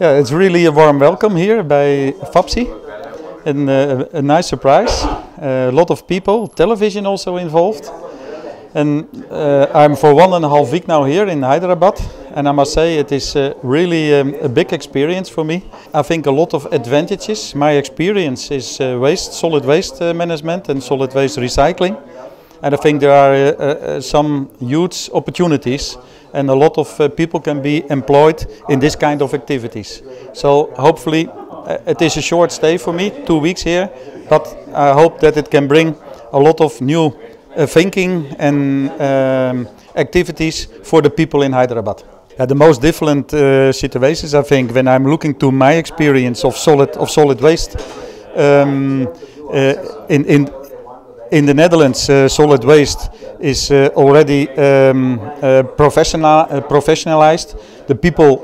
Yeah, it's really a warm welcome here by FAPSI, and a nice surprise. A lot of people, television also involved. And I'm for 1.5 weeks now here in Hyderabad, and I must say it is really a big experience for me. I think a lot of advantages. My experience is solid waste management and solid waste recycling. And I think there are some huge opportunities, and a lot of people can be employed in this kind of activities. So hopefully it is a short stay for me, 2 weeks here, but I hope that it can bring a lot of new thinking and activities for the people in Hyderabad. The most different situations, I think, when I'm looking to my experience of solid waste in the Netherlands, solid waste is already professionalized. The people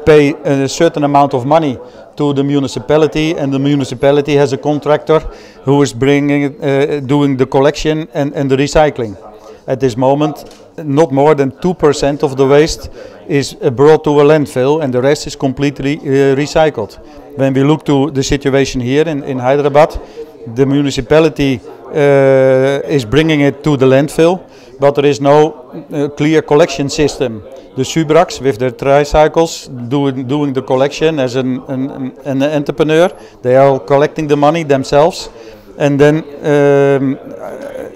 pay a certain amount of money to the municipality, and the municipality has a contractor who is doing the collection and the recycling. At this moment, not more than 2% of the waste is brought to a landfill, and the rest is completely recycled. When we look to the situation here in Hyderabad, the municipality is bringing it to the landfill, but there is no clear collection system. The Subraks with their tricycles doing the collection as an entrepreneur. They are collecting the money themselves, and then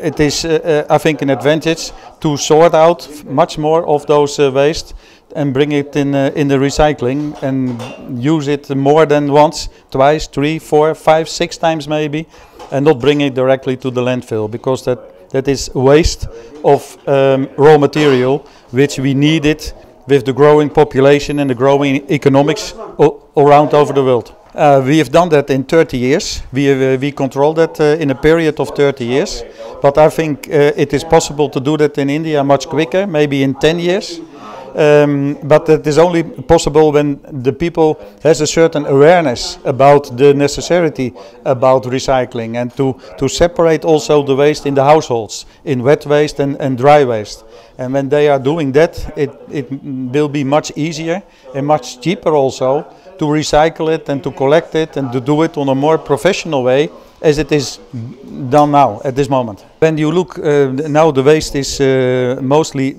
it is, I think, an advantage to sort out much more of those waste and bring it in the recycling and use it more than once, twice, 3, 4, 5, 6 times maybe, and not bring it directly to the landfill, because that is waste of raw material which we needed with the growing population and the growing economics around over the world. We have done that in 30 years. We control that in a period of 30 years. But I think it is possible to do that in India much quicker, maybe in 10 years. But it is only possible when the people has a certain awareness about the necessity about recycling, and to separate also the waste in the households, in wet waste and dry waste. And when they are doing that, it will be much easier and much cheaper also to recycle it and to collect it and to do it on a more professional way, as it is done now at this moment. When you look now, the waste is mostly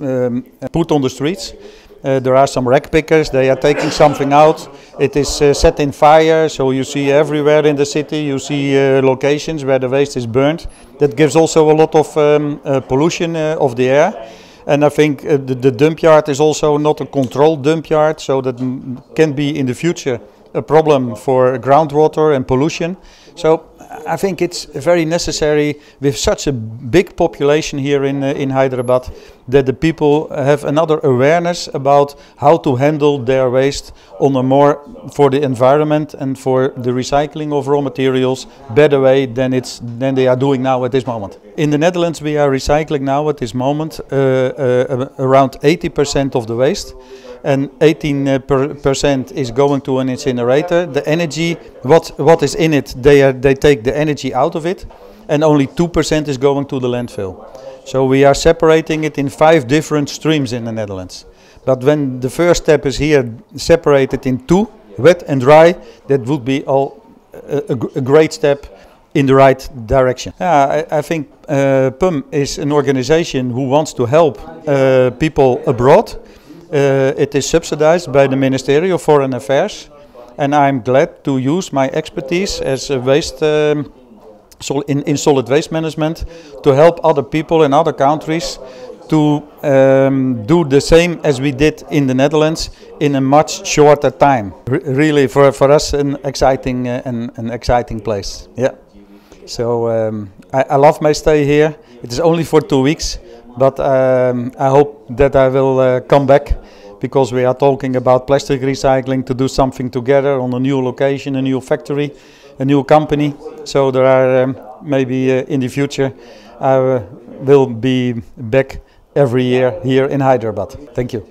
put on the streets. There are some rag pickers, they are taking something out. It is set in fire, so you see everywhere in the city, you see locations where the waste is burned. That gives also a lot of pollution of the air. And I think the dump yard is also not a controlled dump yard, so that can be in the future a problem for groundwater and pollution. So I think it's very necessary, with such a big population here in Hyderabad, that the people have another awareness about how to handle their waste on a more, for the environment and for the recycling of raw materials, better way than they are doing now at this moment. In the Netherlands we are recycling now at this moment around 80% of the waste. And 18% is going to an incinerator. The energy, what is in it, they take the energy out of it, and only 2% is going to the landfill. So we are separating it in 5 different streams in the Netherlands. But when the first step is here, separated in 2, wet and dry, that would be a great step in the right direction. I think PUM is an organization who wants to help people abroad. It is subsidized by the Ministry of Foreign Affairs, and I'm glad to use my expertise as a waste in solid waste management to help other people in other countries to do the same as we did in the Netherlands in a much shorter time. Really, for us, an exciting place. Yeah. So I love my stay here. It is only for 2 weeks. But I hope that I will come back, because we are talking about plastic recycling, to do something together on a new location, a new factory, a new company. So there are maybe in the future I will be back every year here in Hyderabad. Thank you.